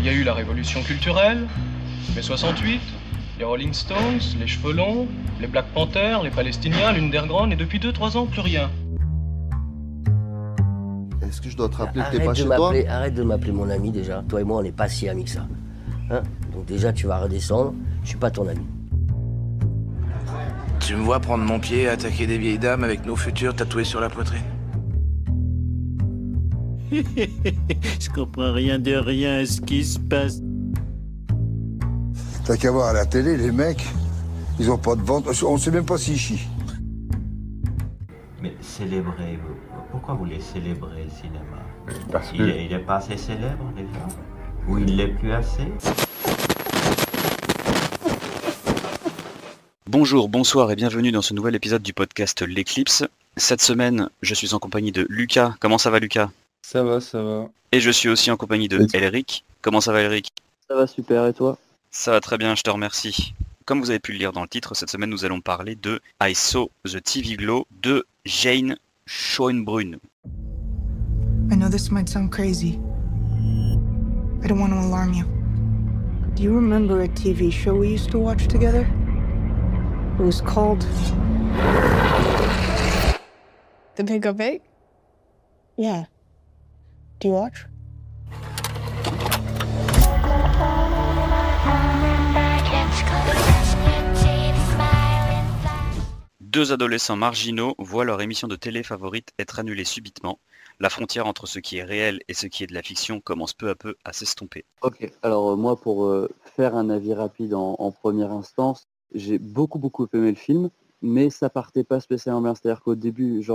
y a eu la révolution culturelle, mai 68, les Rolling Stones, les Cheveux Longs, les Black Panthers, les Palestiniens, l'Underground, et depuis 2-3 ans, plus rien. Est-ce que je dois te rappeler que t'es pas chez toi? Arrête de m'appeler mon ami déjà. Toi et moi, on n'est pas si amis que ça. Hein? Donc déjà, tu vas redescendre. Je suis pas ton ami. Tu me vois prendre mon pied et attaquer des vieilles dames avec nos futurs tatoués sur la poitrine? Je comprends rien de rien à ce qui se passe. T'as qu'à voir à la télé, les mecs, ils ont pas de ventre, on sait même pas s'ils chient. Mais célébrer, pourquoi vous voulez célébrer le cinéma? Parce que... il est pas assez célèbre déjà? Ou il l'est plus assez? Bonjour, bonsoir et bienvenue dans ce nouvel épisode du podcast L'Éclipse. Cette semaine, je suis en compagnie de Lucas. Comment ça va, Lucas? Ça va, ça va. Et je suis aussi en compagnie de Elric. Comment ça va, Elric? Ça va super, et toi? Ça va très bien, je te remercie. Comme vous avez pu le lire dans le titre, cette semaine nous allons parler de I Saw the TV Glow de Jane Schoenbrunn. I know this might sound crazy. I don't want to alarm you. Do you remember a TV show we used to watch together? It was called... The Big Opaque? Yeah. Do you watch? Deux adolescents marginaux voient leur émission de télé favorite être annulée subitement. La frontière entre ce qui est réel et ce qui est de la fiction commence peu à peu à s'estomper. Ok, alors moi pour faire un avis rapide en première instance, j'ai beaucoup aimé le film, mais ça partait pas spécialement bien. C'est-à-dire qu'au début, je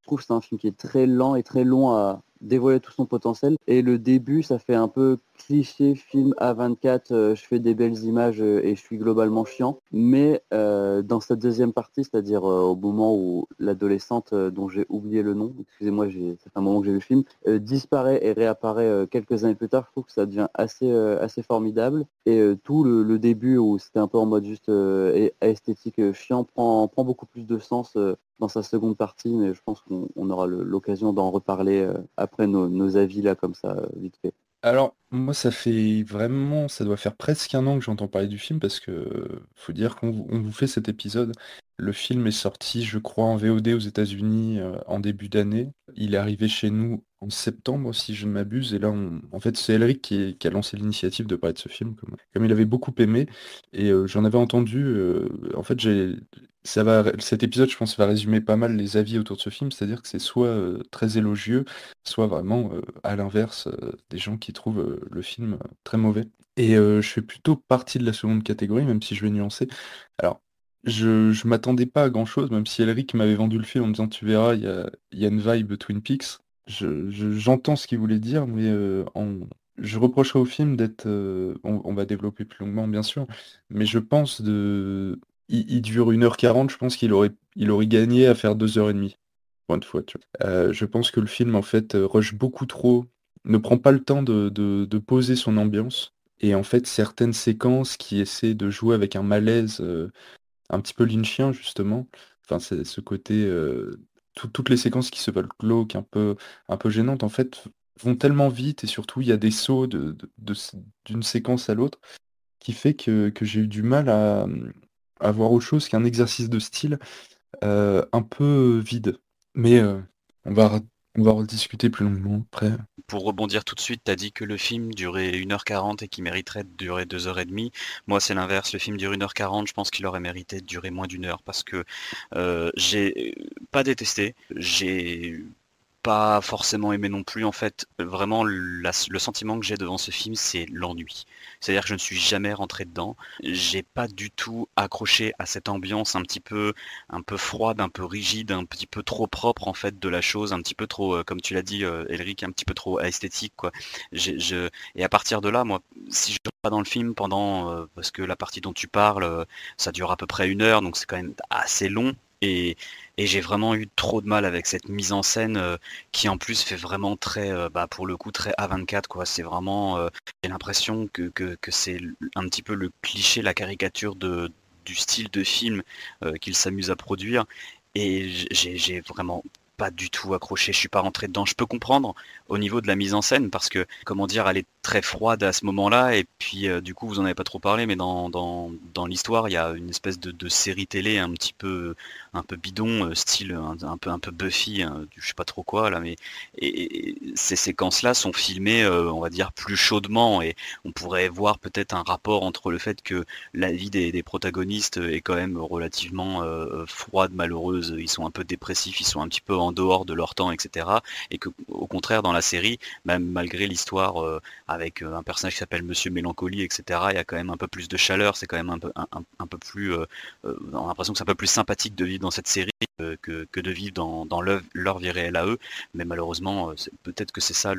trouve que c'est un film qui est très lent et très long à dévoiler tout son potentiel. Et le début, ça fait un peu cliché film A24, je fais des belles images et je suis globalement chiant. Mais dans cette deuxième partie, c'est-à-dire au moment où l'adolescente, dont j'ai oublié le nom, excusez-moi, ça fait un moment que j'ai vu le film, disparaît et réapparaît quelques années plus tard, je trouve que ça devient assez formidable. Et tout le début où c'était un peu en mode juste esthétique chiant prend beaucoup plus de sens dans sa seconde partie, mais je pense qu'on aura l'occasion d'en reparler après nos avis là comme ça, vite fait. Alors, moi, ça doit faire presque un an que j'entends parler du film parce que faut dire qu'on vous fait cet épisode. Le film est sorti, je crois, en VOD aux États-Unis en début d'année. Il est arrivé chez nous en septembre, si je ne m'abuse. Et là, en fait, c'est Elric qui a lancé l'initiative de parler de ce film, comme il avait beaucoup aimé. Et j'en avais entendu. En fait, cet épisode, je pense, va résumer pas mal les avis autour de ce film. C'est-à-dire que c'est soit très élogieux, soit vraiment, à l'inverse, des gens qui trouvent le film très mauvais. Et je fais plutôt partie de la seconde catégorie, même si je vais nuancer. Alors, je m'attendais pas à grand-chose, même si Elric m'avait vendu le film en me disant tu verras, il y a une vibe Twin Peaks. J'entends ce qu'il voulait dire, mais je reprocherais au film d'être... on va développer plus longuement, bien sûr, mais je pense il dure 1h40, je pense il aurait gagné à faire 2h30. Point de fois, tu vois. Je pense que le film, en fait, rush beaucoup trop, ne prend pas le temps de poser son ambiance. Et en fait, certaines séquences qui essaient de jouer avec un malaise un petit peu lynchien, justement. Enfin, c'est ce côté... toutes les séquences qui se veulent glauques, un peu gênantes, en fait, vont tellement vite. Et surtout, il y a des sauts d'une séquence à l'autre qui fait que j'ai eu du mal à voir autre chose qu'un exercice de style un peu vide. Mais on va rediscuter plus longuement après. Pour rebondir tout de suite, t'as dit que le film durait 1h40 et qu'il mériterait de durer 2h30. Moi, c'est l'inverse. Le film dure 1h40, je pense qu'il aurait mérité de durer moins d'1 heure parce que j'ai pas détesté. J'ai pas forcément aimé non plus. En fait, vraiment, le sentiment que j'ai devant ce film, c'est l'ennui. C'est-à-dire que je ne suis jamais rentré dedans. J'ai pas du tout accroché à cette ambiance un peu froide, un peu rigide, un petit peu trop propre en fait de la chose, un petit peu trop, comme tu l'as dit, Elric, un petit peu trop esthétique, quoi. Et à partir de là, moi, si je ne pas dans le film pendant, parce que la partie dont tu parles, ça dure à peu près 1 heure, donc c'est quand même assez long. Et j'ai vraiment eu trop de mal avec cette mise en scène qui en plus fait vraiment très, pour le coup, très A24, quoi. C'est vraiment, j'ai l'impression que c'est un petit peu le cliché, la caricature du style de film qu'il s'amuse à produire. Et j'ai vraiment pas du tout accroché, je suis pas rentré dedans. Je peux comprendre au niveau de la mise en scène parce que, comment dire, elle est très froide à ce moment-là. Et puis du coup, vous en avez pas trop parlé, mais dans l'histoire, il y a une espèce de série télé un peu bidon, style un peu Buffy, je sais pas trop quoi là, mais et ces séquences-là sont filmées, on va dire plus chaudement, et on pourrait voir peut-être un rapport entre le fait que la vie des protagonistes est quand même relativement froide, malheureuse. Ils sont un peu dépressifs, ils sont un petit peu en dehors de leur temps, etc. Et que au contraire dans la série, même malgré l'histoire avec un personnage qui s'appelle Monsieur Mélancolie, etc., il y a quand même un peu plus de chaleur. C'est quand même un peu plus, on a l'impression que c'est un peu plus sympathique de vivre dans cette série que de vivre dans leur vie réelle à eux. Mais malheureusement, peut-être que c'est ça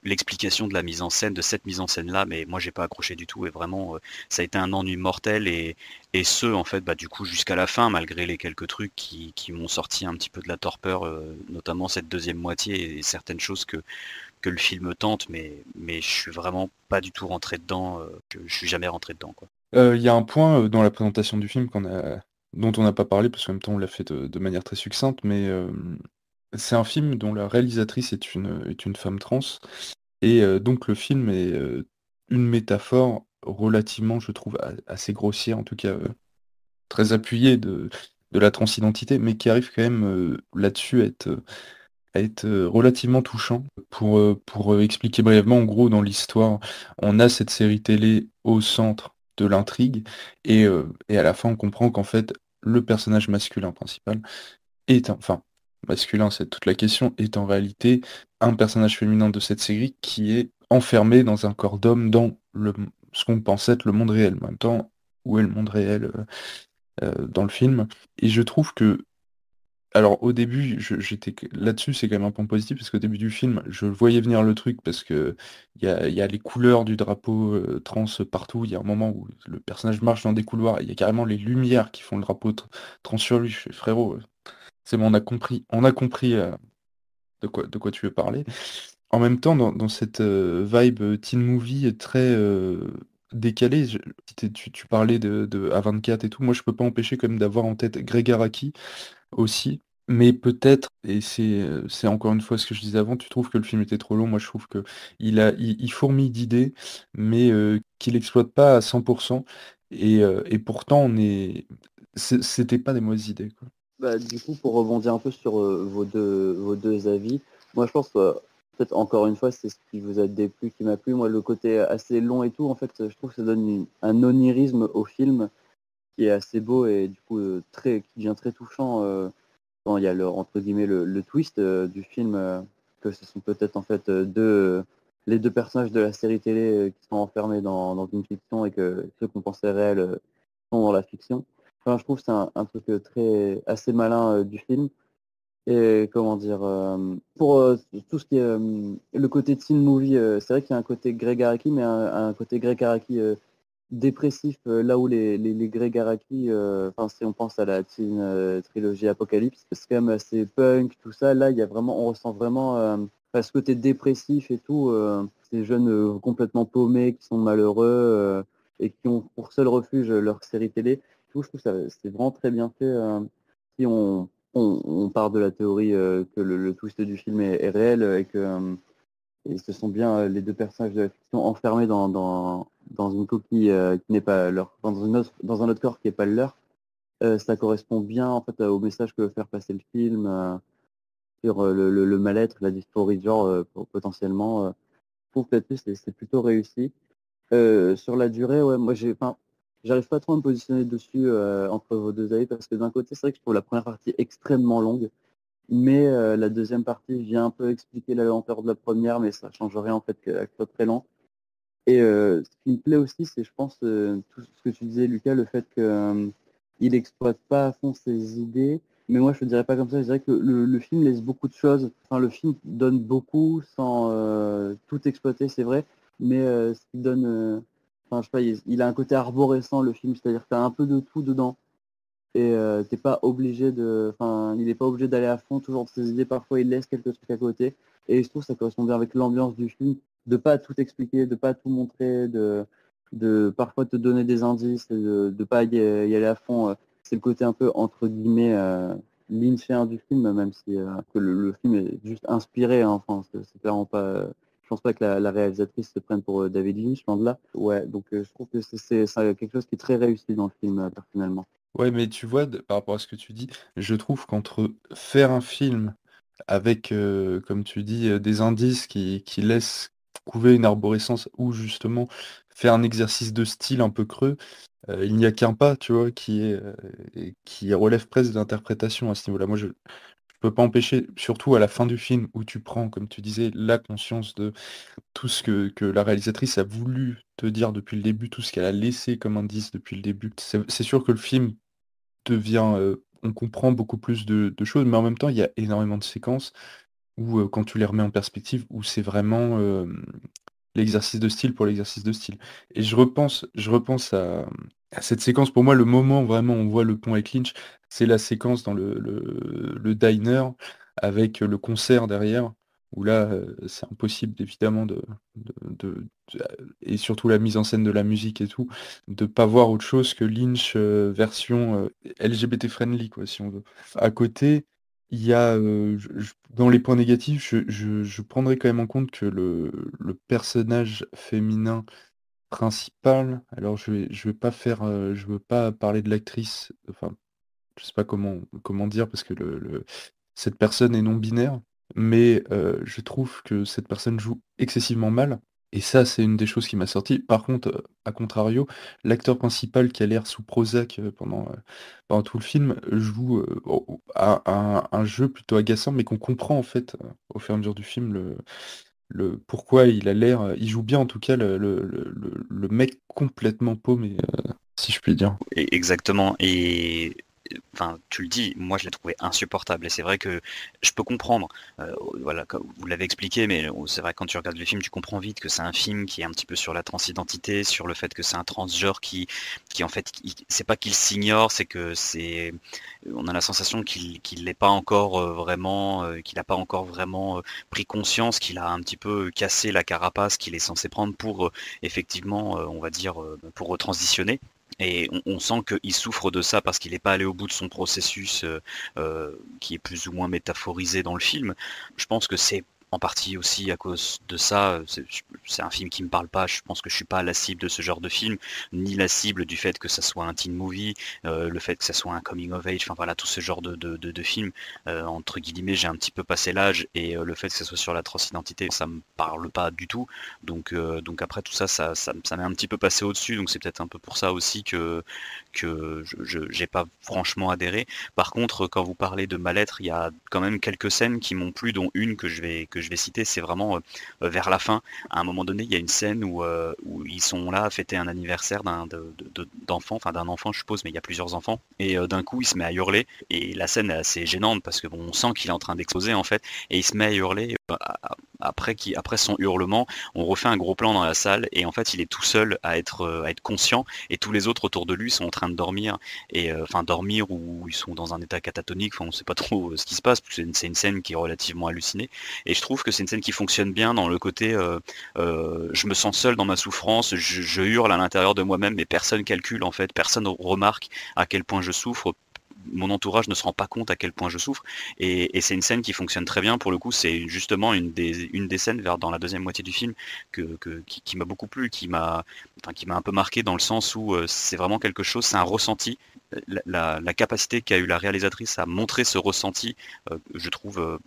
l'explication de la mise en scène, de cette mise en scène là, mais moi j'ai pas accroché du tout, et vraiment ça a été un ennui mortel, et ce en fait du coup jusqu'à la fin, malgré les quelques trucs qui m'ont sorti un petit peu de la torpeur, notamment cette deuxième moitié et certaines choses que le film tente, mais je suis vraiment pas du tout rentré dedans, je suis jamais rentré dedans, quoi. Il y a un point dans la présentation du film dont on n'a pas parlé, parce qu'en même temps on l'a fait de manière très succincte, mais c'est un film dont la réalisatrice est une femme trans, et donc le film est une métaphore relativement, je trouve, assez grossière, en tout cas très appuyée de la transidentité, mais qui arrive quand même là-dessus à être relativement touchant. Pour expliquer brièvement, en gros, dans l'histoire, on a cette série télé au centre de l'intrigue, et à la fin, on comprend qu'en fait, le personnage masculin principal enfin, masculin, c'est toute la question, est en réalité un personnage féminin de cette série qui est enfermé dans un corps d'homme dans ce qu'on pensait être le monde réel. En même temps, où est le monde réel dans le film? Et je trouve que, alors au début, j'étais là-dessus, c'est quand même un point positif, parce qu'au début du film, je voyais venir le truc, parce que il y a les couleurs du drapeau trans partout. Il y a un moment où le personnage marche dans des couloirs, et il y a carrément les lumières qui font le drapeau trans sur lui. Je fais, frérot, c'est bon, on a compris de quoi tu veux parler. En même temps, dans cette vibe teen movie très décalée, tu parlais de A24 et tout, moi je peux pas empêcher quand même d'avoir en tête Greg Araki aussi, mais peut-être, et c'est encore une fois ce que je disais avant, tu trouves que le film était trop long, moi je trouve que il fourmille d'idées, mais qu'il exploite pas à 100%, et pourtant c'était pas des mauvaises idées, quoi. Bah, du coup, pour rebondir un peu sur vos deux avis, moi je pense, peut-être encore une fois, c'est ce qui vous a déplu, qui m'a plu. Moi, le côté assez long et tout, en fait, je trouve que ça donne un onirisme au film qui est assez beau, et du coup, qui devient très touchant quand il y a entre guillemets, le twist du film, que ce sont peut-être en fait les deux personnages de la série télé qui sont enfermés dans une fiction, et que ceux qu'on pensait réels sont dans la fiction. Enfin, je trouve que c'est un truc assez malin du film. Et comment dire, pour tout ce qui est le côté teen movie, c'est vrai qu'il y a un côté Greg Araki, mais un côté Greg Araki dépressif, là où les Greg Araki, si on pense à la teen trilogie Apocalypse, c'est quand même assez punk, tout ça. Là, on ressent vraiment ce côté dépressif et tout, ces jeunes complètement paumés qui sont malheureux et qui ont pour seul refuge leur série télé. Je trouve que c'est vraiment très bien fait. Si on part de la théorie que le twist du film est réel, et que et ce sont bien les deux personnages de la fiction enfermés dans une coquille qui n'est pas leur, dans un autre corps qui n'est pas le leur. Ça correspond bien en fait au message que veut faire passer le film sur le mal-être, la dysphorie de genre potentiellement. Je trouve que là-dessus c'est plutôt réussi. Sur la durée, ouais, moi j'arrive pas trop à me positionner dessus entre vos deux avis, parce que d'un côté, c'est vrai que je trouve la première partie extrêmement longue, mais la deuxième partie vient un peu expliquer la lenteur de la première, mais ça change rien en fait qu'elle soit très lent. Et ce qui me plaît aussi, c'est, je pense, tout ce que tu disais, Lucas, le fait qu'il exploite pas à fond ses idées. Mais moi, je ne dirais pas comme ça. Je dirais que le film laisse beaucoup de choses. Enfin, le film donne beaucoup sans tout exploiter, c'est vrai. Mais ce qu'il donne, je sais pas, il a un côté arborescent, le film. C'est-à-dire que tu as un peu de tout dedans. Et t'es pas obligé il n'est pas obligé d'aller à fond toujours de ses idées. Parfois, il laisse quelques trucs à côté. Et je trouve que ça correspond bien avec l'ambiance du film, de pas tout expliquer, de pas tout montrer, de parfois te donner des indices, et de pas y aller à fond. C'est le côté un peu entre guillemets lynchien du film, même si que le film est juste inspiré, hein. Enfin, c'est clairement pas. pense pas que la réalisatrice se prenne pour David Lynch, loin de là. Ouais, donc je trouve que c'est quelque chose qui est très réussi dans le film, personnellement. Ouais, mais tu vois, par rapport à ce que tu dis, je trouve qu'entre faire un film avec, comme tu dis, des indices qui laissent couver une arborescence ou justement faire un exercice de style un peu creux, il n'y a qu'un pas, tu vois, qui relève presque d'interprétation à ce niveau-là. Moi, je peux pas empêcher, surtout à la fin du film où tu prends, comme tu disais, la conscience de tout ce que la réalisatrice a voulu te dire depuis le début, tout ce qu'elle a laissé comme indice depuis le début. C'est sûr que le film devient, on comprend beaucoup plus de choses, mais en même temps, il y a énormément de séquences où, quand tu les remets en perspective, où c'est vraiment, l'exercice de style pour l'exercice de style. Et je repense à cette séquence, pour moi, le moment vraiment où on voit le pont avec Lynch, c'est la séquence dans le diner avec le concert derrière, où là, c'est impossible évidemment et surtout la mise en scène de la musique et tout, de pas voir autre chose que Lynch, version, LGBT friendly quoi, si on veut. À côté, il y a, dans les points négatifs, je prendrais quand même en compte que le personnage féminin principal, alors je veux pas parler de l'actrice, enfin, je sais pas comment dire parce que cette personne est non binaire, mais je trouve que cette personne joue excessivement mal et ça, c'est une des choses qui m'a sorti. Par contre, à contrario, l'acteur principal qui a l'air sous Prozac, pendant tout le film, joue, à un jeu plutôt agaçant, mais qu'on comprend en fait, au fur et à mesure du film, le pourquoi il a l'air, il joue bien en tout cas le mec complètement paumé, si je puis dire. Exactement. Et enfin, tu le dis, moi je l'ai trouvé insupportable et c'est vrai que je peux comprendre, voilà, comme vous l'avez expliqué, mais c'est vrai que quand tu regardes le film, tu comprends vite que c'est un film qui est un petit peu sur la transidentité, sur le fait que c'est un transgenre qui en fait, c'est pas qu'il s'ignore, c'est que on a la sensation qu'il l'est pas encore vraiment, qu'il n'a pas encore vraiment pris conscience, qu'il a un petit peu cassé la carapace qu'il est censé prendre pour effectivement, on va dire, pour retransitionner. Et on sent qu'il souffre de ça parce qu'il n'est pas allé au bout de son processus qui est plus ou moins métaphorisé dans le film. Je pense que c'est en partie aussi à cause de ça. C'est un film qui me parle pas. Je pense que je suis pas la cible de ce genre de film, ni la cible du fait que ça soit un teen movie, le fait que ça soit un coming of age, enfin voilà, tout ce genre de film. Entre guillemets, j'ai un petit peu passé l'âge et le fait que ça soit sur la transidentité, ça me parle pas du tout. Donc après tout ça, ça m'est un petit peu passé au-dessus. Donc c'est peut-être un peu pour ça aussi que je j'ai pas franchement adhéré. Par contre, quand vous parlez de mal-être, il y a quand même quelques scènes qui m'ont plu, dont une que je vais citer, c'est vraiment vers la fin. À un moment donné, il y a une scène où ils sont là à fêter un anniversaire d'enfant, enfin d'un enfant je suppose, mais il y a plusieurs enfants. Et d'un coup, il se met à hurler. Et la scène est assez gênante parce que bon, on sent qu'il est en train d'exploser en fait. Et il se met à hurler. Après son hurlement, on refait un gros plan dans la salle et en fait il est tout seul à être conscient et tous les autres autour de lui sont en train de dormir et enfin dormir ou ils sont dans un état catatonique, enfin on sait pas trop ce qui se passe, c'est une scène qui est relativement hallucinée et je trouve que c'est une scène qui fonctionne bien dans le côté je me sens seul dans ma souffrance, je hurle à l'intérieur de moi-même mais personne calcule en fait, personne remarque à quel point je souffre. Mon entourage ne se rend pas compte à quel point je souffre et c'est une scène qui fonctionne très bien pour le coup. C'est justement une des scènes dans la deuxième moitié du film qui m'a beaucoup plu, qui m'a un peu marqué dans le sens où c'est vraiment quelque chose, c'est un ressenti. La capacité qu'a eu la réalisatrice à montrer ce ressenti, je trouve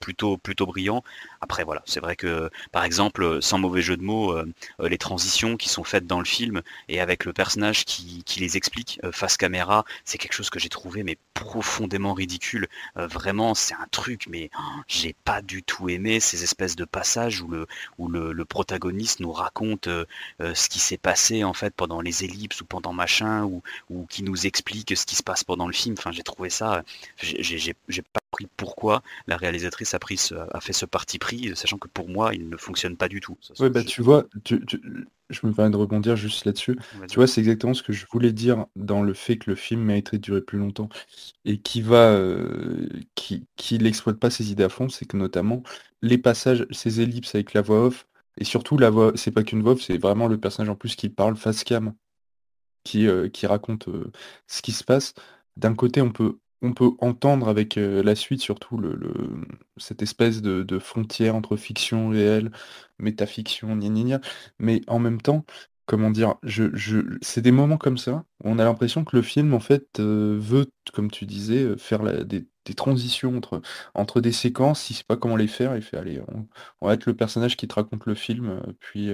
plutôt brillant. Après voilà, c'est vrai que par exemple, sans mauvais jeu de mots, les transitions qui sont faites dans le film et avec le personnage qui les explique face caméra, c'est quelque chose que j'ai trouvé mais profondément ridicule. Vraiment, c'est un truc, mais j'ai pas du tout aimé ces espèces de passages où le protagoniste nous raconte ce qui s'est passé en fait pendant les ellipses ou pendant machin ou qui nous explique ce qui se passe pendant le film. Enfin, j'ai trouvé ça, j'ai pas compris pourquoi la réalisatrice a fait ce parti pris, sachant que pour moi, il ne fonctionne pas du tout. Ouais, bah tu vois, je me permets de rebondir juste là-dessus. Tu vois, c'est exactement ce que je voulais dire dans le fait que le film mériterait de durer plus longtemps et qui n'exploite pas ses idées à fond, c'est que notamment les passages, ces ellipses avec la voix off, et surtout la voix, c'est pas qu'une voix off, c'est vraiment le personnage en plus qui parle face cam, qui raconte ce qui se passe. D'un côté, on qu'on peut entendre avec la suite, surtout cette espèce de frontière entre fiction réelle, métafiction, gna gna gna. Mais en même temps, comment dire, c'est des moments comme ça où on a l'impression que le film, en fait, veut, comme tu disais, faire des transitions entre des séquences, il sait pas comment les faire, il fait, allez, on va être le personnage qui te raconte le film, puis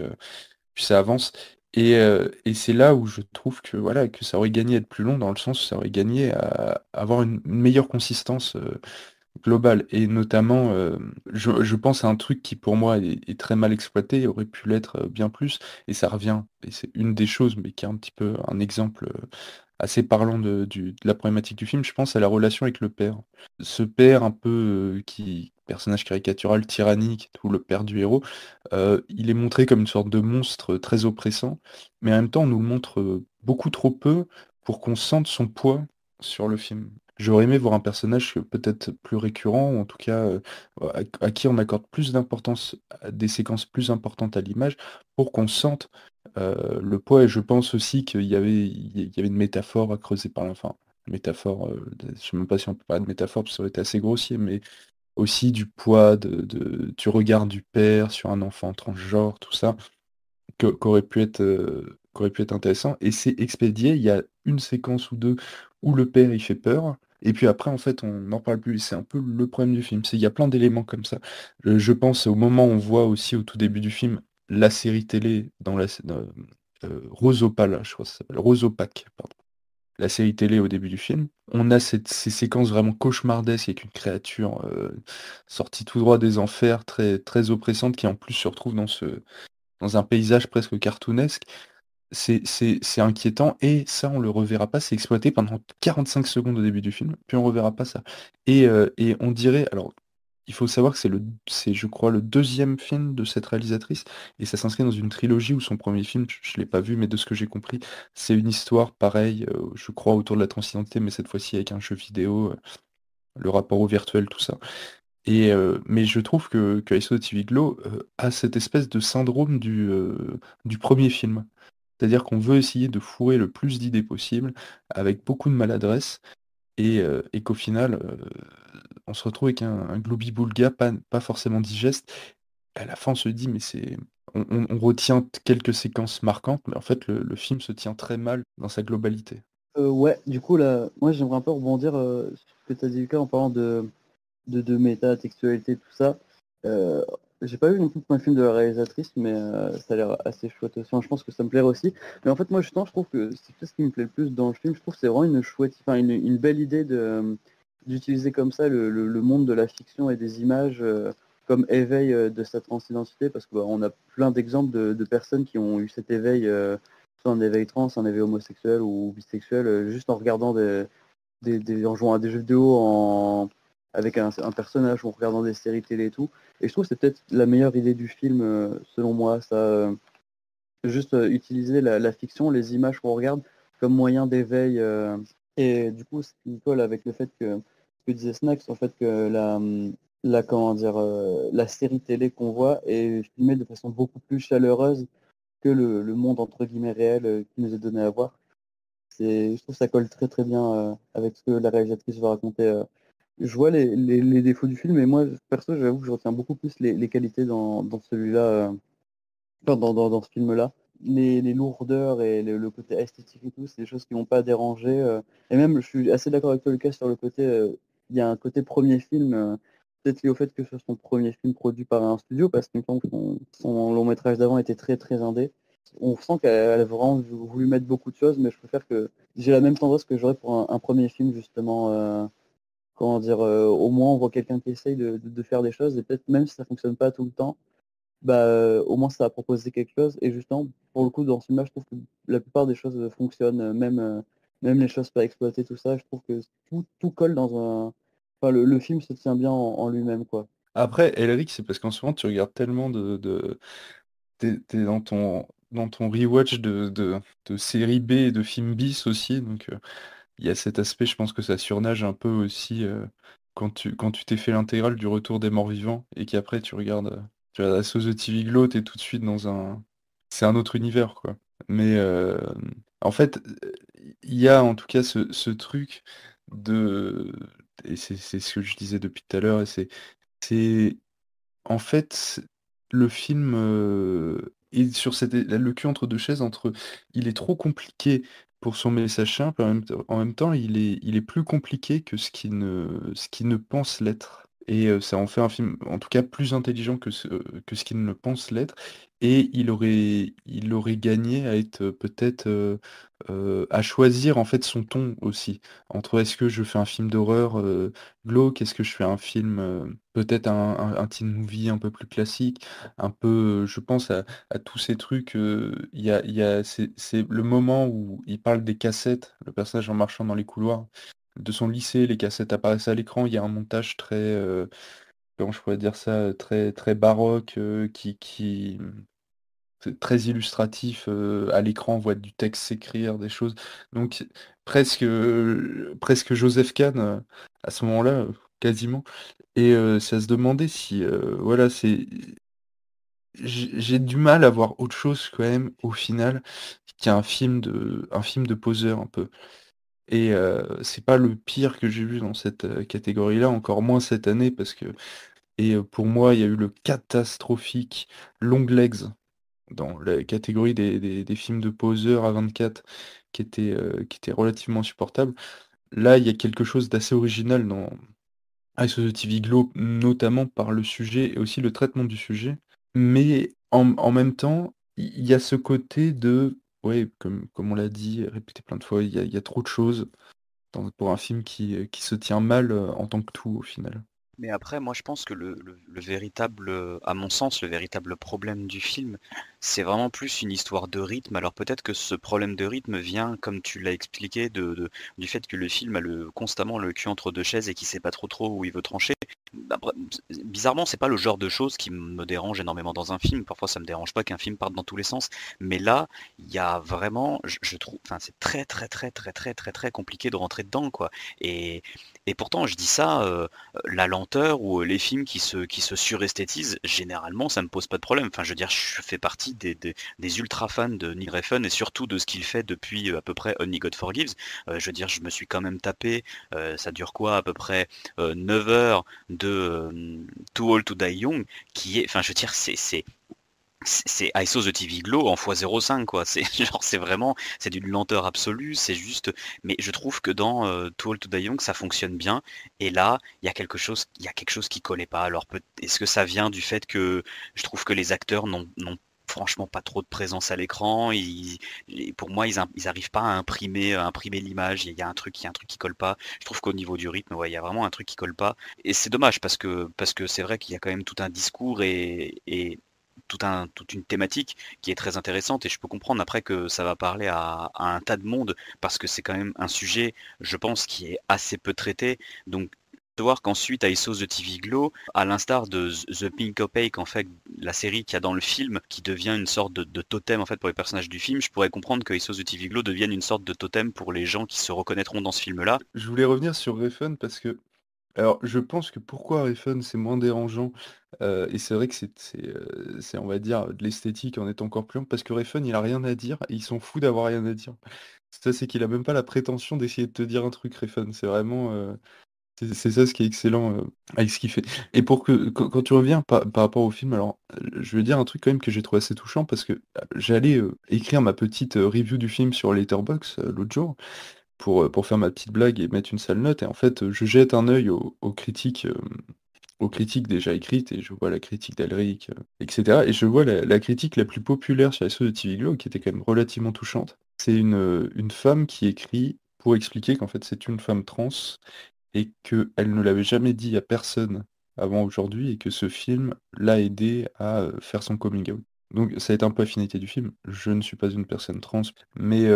ça avance. Et c'est là où je trouve que voilà, que ça aurait gagné à être plus long, dans le sens où ça aurait gagné à avoir une meilleure consistance globale. Et notamment, je pense à un truc qui pour moi est très mal exploité, et aurait pu l'être bien plus, et ça revient, et c'est une des choses, mais qui est un petit peu un exemple assez parlant de la problématique du film, je pense à la relation avec le père. Ce père un peu personnage caricatural, tyrannique, tout le père du héros, il est montré comme une sorte de monstre très oppressant, mais en même temps on nous le montre beaucoup trop peu pour qu'on sente son poids sur le film. J'aurais aimé voir un personnage peut-être plus récurrent, ou en tout cas à qui on accorde plus d'importance, à des séquences plus importantes à l'image, pour qu'on sente le poids. Et je pense aussi qu'il y avait une métaphore à creuser par la fin. Métaphore, je sais même pas si on peut parler de métaphore, parce que ça aurait été assez grossier, mais aussi du poids du regard du père sur un enfant transgenre, tout ça, qu'aurait pu être intéressant. Et c'est expédié, il y a une séquence ou deux où le père il fait peur, et puis après en fait on n'en parle plus. C'est un peu le problème du film, il y a plein d'éléments comme ça. Je pense au moment où on voit aussi au tout début du film la série télé Rose Opale, je crois que ça s'appelle, Rose Opaque, pardon. La série télé au début du film. On a ces séquences vraiment cauchemardesques avec une créature sortie tout droit des enfers, très, très oppressante, qui en plus se retrouve dans un paysage presque cartoonesque. C'est inquiétant, et ça on le reverra pas, c'est exploité pendant 45 secondes au début du film, puis on reverra pas ça. Et on dirait, alors il faut savoir que c'est je crois le deuxième film de cette réalisatrice, et ça s'inscrit dans une trilogie où son premier film, je l'ai pas vu, mais de ce que j'ai compris, c'est une histoire pareille, je crois autour de la transidentité, mais cette fois-ci avec un jeu vidéo, le rapport au virtuel, tout ça. Mais je trouve que ISO TV Glow a cette espèce de syndrome du premier film. C'est-à-dire qu'on veut essayer de fourrer le plus d'idées possible, avec beaucoup de maladresse, et qu'au final, on se retrouve avec un globi-boulga pas forcément digeste. À la fin, on se dit, mais on retient quelques séquences marquantes, mais en fait, le film se tient très mal dans sa globalité. Ouais, du coup, là, moi, j'aimerais un peu rebondir sur ce que tu as dit, Lucas, en parlant de méta, textualité, tout ça. J'ai pas vu non plus le film de la réalisatrice, mais ça a l'air assez chouette aussi. Enfin, je pense que ça me plairait aussi. Mais en fait, moi, justement, je trouve que c'est peut-être ce qui me plaît le plus dans le film. Je trouve que c'est vraiment une belle idée d'utiliser comme ça le monde de la fiction et des images comme éveil de sa transidentité, parce que on a plein d'exemples de personnes qui ont eu cet éveil, soit un éveil trans, un éveil homosexuel ou bisexuel, juste en regardant en jouant à des jeux vidéo, avec un personnage, ou en regardant des séries télé et tout. Et je trouve que c'est peut-être la meilleure idée du film, selon moi, ça. Juste utiliser la fiction, les images qu'on regarde comme moyen d'éveil. Et du coup, ce qui colle avec le fait que disait Snacks, en fait, que comment dire, la série télé qu'on voit est filmée de façon beaucoup plus chaleureuse que le monde entre guillemets réel qui nous est donné à voir. Je trouve que ça colle très très bien avec ce que la réalisatrice va raconter. Je vois les défauts du film, mais moi, perso, j'avoue que je retiens beaucoup plus les qualités dans celui-là, dans ce film-là. Les lourdeurs et le côté esthétique et tout, c'est des choses qui m'ont pas dérangé. Et même, je suis assez d'accord avec toi, Lucas, sur le côté, il y a un côté premier film, peut-être lié au fait que ce soit son premier film produit par un studio, parce qu'il me semble que son long métrage d'avant était très très indé. On sent qu'elle a vraiment voulu mettre beaucoup de choses, mais je préfère que j'ai la même tendance que j'aurais pour un premier film, justement. Comment dire, au moins on voit quelqu'un qui essaye de faire des choses, et peut-être même si ça fonctionne pas tout le temps, bah, au moins ça a proposé quelque chose. Et justement, pour le coup, dans ce film-là, je trouve que la plupart des choses fonctionnent, même les choses pas exploitées, tout ça, je trouve que tout colle dans un... Enfin, le film se tient bien en lui-même, quoi. Après, Elric, c'est parce qu'en ce moment, tu regardes tellement t'es dans ton rewatch de séries B et de films bis aussi, donc il y a cet aspect, je pense que ça surnage un peu aussi quand tu t'es fait l'intégrale du Retour des Morts Vivants, et qu'après tu regardes la sauce de TV Glow, t'es tout de suite c'est un autre univers, quoi. Mais en fait, il y a en tout cas ce truc de et c'est ce que je disais depuis tout à l'heure et c'est en fait, le film, est sur le cul entre 2 chaises entre il est trop compliqué pour son message simple, en même temps, il est plus compliqué que ce qu'il ne pense l'être et ça en fait un film, en tout cas, plus intelligent que ce qu'il ne pense l'être et il aurait gagné à être, peut-être, à choisir, en fait, son ton aussi. Entre est-ce que je fais un film d'horreur, glauque? Est-ce que je fais un film, peut-être un teen movie un peu plus classique? Un peu, je pense à tous ces trucs, c'est le moment où il parle des cassettes, le personnage en marchant dans les couloirs de son lycée, les cassettes apparaissent à l'écran, il y a un montage très, comment je pourrais dire ça? Très très baroque, c'est très illustratif, à l'écran, on voit du texte s'écrire, des choses. Donc presque Joseph Kahn, à ce moment-là, quasiment et c'est à se demander si, voilà, j'ai du mal à voir autre chose quand même, au final, qu'un film de poseur un peu et c'est pas le pire que j'ai vu dans cette, catégorie-là, encore moins cette année parce que pour moi, il y a eu le catastrophique Longlegs dans la catégorie des films de poseurs à 24 qui était relativement supportable. Là, il y a quelque chose d'assez original dans Eyes of the TV Glow, notamment par le sujet et aussi le traitement du sujet. Mais en même temps, il y a ce côté de ouais, comme on l'a dit, répété plein de fois, il y a trop de choses pour un film qui se tient mal, en tant que tout, au final. Mais après, moi, je pense que le véritable, à mon sens, le véritable problème du film, c'est vraiment plus une histoire de rythme. Alors peut-être que ce problème de rythme vient, comme tu l'as expliqué, du fait que le film a constamment le cul entre deux chaises et qu'il sait pas trop où il veut trancher. Après, bizarrement, c'est pas le genre de choses qui me dérange énormément dans un film. Parfois, ça me dérange pas qu'un film parte dans tous les sens. Mais là, il y a vraiment, je trouve, enfin, c'est très, très, très, très, très, très, très compliqué de rentrer dedans, quoi. Et, et pourtant, je dis ça, la lenteur ou les films qui se suresthétisent, généralement, ça me pose pas de problème. Enfin, je veux dire, je fais partie des ultra fans de Neil Refn et surtout de ce qu'il fait depuis à peu près Only God Forgives. Je veux dire, je me suis quand même tapé, ça dure quoi, à peu près 9 heures de Too Old to Die Young, qui est, enfin, je veux dire, c'est I Saw the TV Glow en x05 quoi. C'est genre c'est vraiment c'est d'une lenteur absolue. C'est juste. Mais je trouve que dans Too Old to Die Young ça fonctionne bien. Et là il y a quelque chose qui collait pas. Alors est-ce que ça vient du fait que je trouve que les acteurs n'ont franchement pas trop de présence à l'écran. Pour moi, ils arrivent pas à imprimer l'image. Il y a un truc qui colle pas. Je trouve qu'au niveau du rythme, ouais, il y a vraiment un truc qui colle pas. Et c'est dommage parce que c'est vrai qu'il y a quand même tout un discours et toute une thématique qui est très intéressante et je peux comprendre après que ça va parler à un tas de monde parce que c'est quand même un sujet, je pense, qui est assez peu traité. Donc de voir qu'ensuite I Saw the TV Glow, à l'instar de The Pink Opaque, en fait, la série qu'il y a dans le film, qui devient une sorte de totem en fait pour les personnages du film, je pourrais comprendre que I Saw the TV Glow devienne une sorte de totem pour les gens qui se reconnaîtront dans ce film-là. Je voulais revenir sur Refn parce que alors je pense que pourquoi Refn c'est moins dérangeant, et c'est vrai que c'est on va dire de l'esthétique en étant encore plus ample parce que Refn il a rien à dire et il s'en fout d'avoir rien à dire. Ça c'est qu'il a même pas la prétention d'essayer de te dire un truc Refn, c'est vraiment, c'est ça ce qui est excellent, avec ce qu'il fait et pour que quand tu reviens par rapport au film alors, je veux dire un truc quand même que j'ai trouvé assez touchant parce que, j'allais, écrire ma petite, review du film sur Letterboxd, l'autre jour pour faire ma petite blague et mettre une sale note et en fait, je jette un œil aux critiques déjà écrites et je vois la critique d'Elric, et cetera et je vois la critique la plus populaire sur les sauces de TV Glow qui était quand même relativement touchante. C'est une femme qui écrit pour expliquer qu'en fait c'est une femme trans et qu'elle ne l'avait jamais dit à personne avant aujourd'hui et que ce film l'a aidée à, faire son coming out. Donc ça a été un peu la finalité du film. Je ne suis pas une personne trans, mais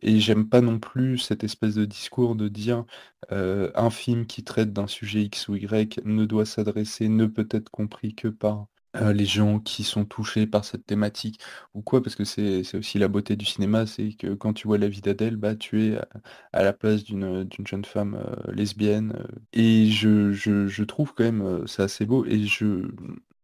et j'aime pas non plus cette espèce de discours de dire, un film qui traite d'un sujet X ou Y ne peut être compris que par, les gens qui sont touchés par cette thématique ou quoi. Parce que c'est aussi la beauté du cinéma, c'est que quand tu vois la vie d'Adèle, bah, tu es à la place d'une jeune femme, lesbienne, et je trouve quand même, ça assez beau et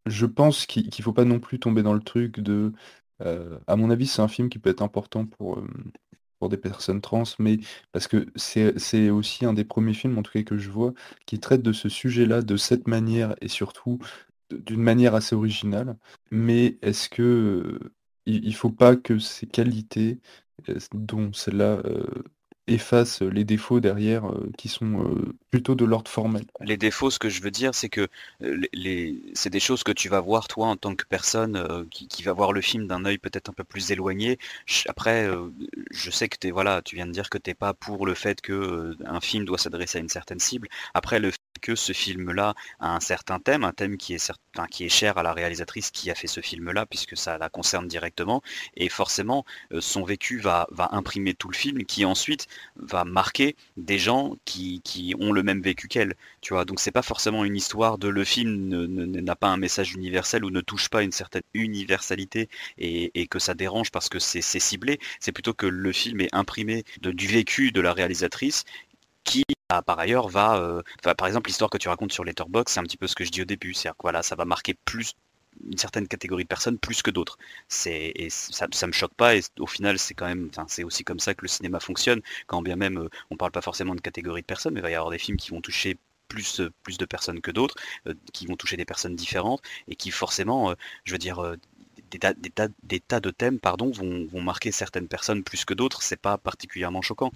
je pense qu'il faut pas non plus tomber dans le truc de, à mon avis, c'est un film qui peut être important pour pour des personnes trans, mais parce que c'est aussi un des premiers films, en tout cas que je vois, qui traite de ce sujet-là de cette manière et surtout d'une manière assez originale. Mais est-ce que il faut pas que ces qualités, dont celle-là, efface les défauts derrière qui sont plutôt de l'ordre formel. Les défauts, ce que je veux dire, c'est que c'est des choses que tu vas voir toi en tant que personne qui va voir le film d'un œil peut-être un peu plus éloigné. Après, je sais que voilà, tu viens de dire que t'es pas pour le fait que un film doit s'adresser à une certaine cible. Après, le fait que ce film-là a un certain thème, un thème qui est cher à la réalisatrice qui a fait ce film-là, puisque ça la concerne directement, et forcément, son vécu va imprimer tout le film, qui ensuite va marquer des gens qui ont le même vécu qu'elle, tu vois. Donc c'est pas forcément une histoire de le film n'a pas un message universel ou ne touche pas une certaine universalité et que ça dérange parce que c'est ciblé. C'est plutôt que le film est imprimé du vécu de la réalisatrice qui par ailleurs par exemple l'histoire que tu racontes sur Letterboxd, c'est un petit peu ce que je dis au début, c'est-à-dire que voilà, ça va marquer plus une certaine catégorie de personnes plus que d'autres. Et ça me choque pas, et au final c'est quand même, c'est aussi comme ça que le cinéma fonctionne, quand bien même on parle pas forcément de catégorie de personnes, mais il va y avoir des films qui vont toucher plus de personnes que d'autres, qui vont toucher des personnes différentes, et qui forcément, je veux dire, des tas de thèmes vont marquer certaines personnes plus que d'autres, c'est pas particulièrement choquant.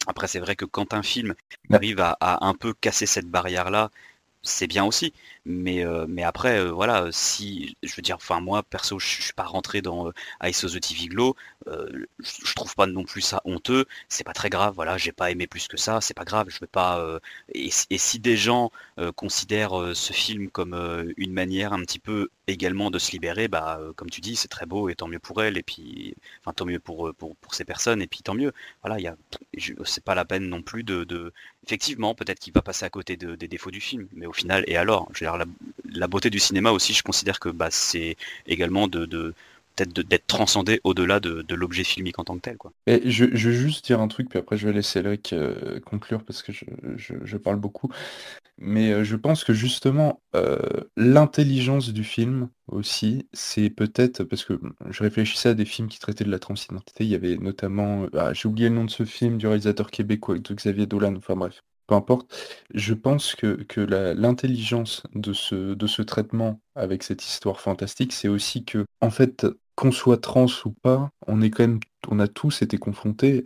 Après c'est vrai que quand un film arrive à un peu casser cette barrière-là, c'est bien aussi, mais après voilà, si je veux dire, enfin moi perso je suis pas rentré dans Ice of the TV Glow, je trouve pas non plus ça honteux, c'est pas très grave, voilà, j'ai pas aimé plus que ça, c'est pas grave, je vais pas et si des gens considèrent ce film comme une manière un petit peu également de se libérer, bah comme tu dis, c'est très beau et tant mieux pour elle, et puis enfin tant mieux pour ces personnes, et puis tant mieux, voilà, c'est pas la peine non plus de effectivement peut-être qu'il va passer à côté des défauts du film, mais au final, et alors, je veux dire, la beauté du cinéma aussi, je considère que c'est également peut-être d'être transcendé au-delà de l'objet filmique en tant que tel, quoi. Et je vais juste dire un truc, puis après je vais laisser Cédric conclure parce que je parle beaucoup. Mais je pense que justement, l'intelligence du film aussi, c'est peut-être parce que je réfléchissais à des films qui traitaient de la transidentité. Il y avait notamment, j'ai oublié le nom de ce film du réalisateur québécois de Xavier Dolan. Enfin bref, peu importe. Je pense que l'intelligence de ce traitement avec cette histoire fantastique, c'est aussi que, en fait, qu'on soit trans ou pas, on a tous été confrontés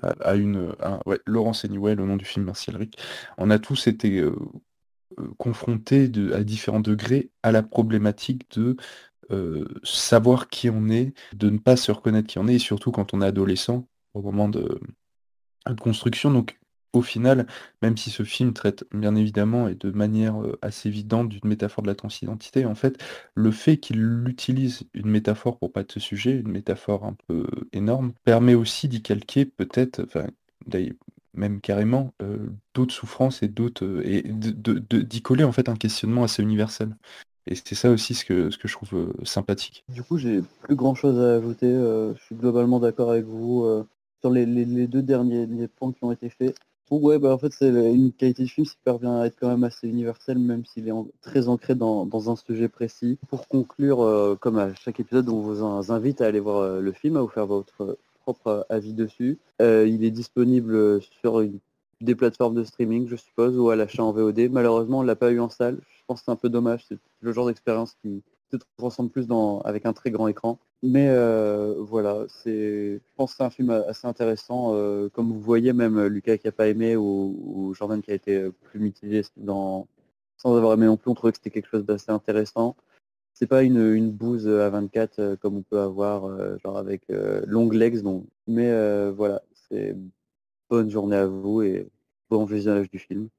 ouais, Laurence Hennywell, au nom du film Merci Elric, on a tous été confrontés à différents degrés à la problématique de savoir qui on est, de ne pas se reconnaître qui on est, et surtout quand on est adolescent, au moment de construction. Donc au final, même si ce film traite bien évidemment et de manière assez évidente d'une métaphore de la transidentité, en fait, le fait qu'il utilise une métaphore pour parler de ce sujet, une métaphore un peu énorme, permet aussi d'y calquer peut-être, enfin, même carrément, d'autres souffrances et et d'y coller en fait un questionnement assez universel. Et c'est ça aussi ce que je trouve sympathique. Du coup, j'ai plus grand chose à ajouter. Je suis globalement d'accord avec vous sur les deux derniers points qui ont été faits. Donc, ouais, bah, en fait, c'est une qualité de film qui parvient à être quand même assez universelle, même s'il est très ancré dans un sujet précis. Pour conclure, comme à chaque épisode, on vous invite à aller voir le film, à vous faire votre propre avis dessus. Il est disponible sur des plateformes de streaming, je suppose, ou à l'achat en VOD. Malheureusement, on ne l'a pas eu en salle. Je pense que c'est un peu dommage. C'est le genre d'expérience qui se transcende plus avec un très grand écran. Mais voilà, je pense que c'est un film assez intéressant. Comme vous voyez, même Lucas qui n'a pas aimé ou Jordan qui a été plus mitigé sans avoir aimé non plus, on trouvait que c'était quelque chose d'assez intéressant. C'est pas une bouse à 24 comme on peut avoir genre avec Long Legs, mais voilà, c'est bonne journée à vous et bon visionnage du film.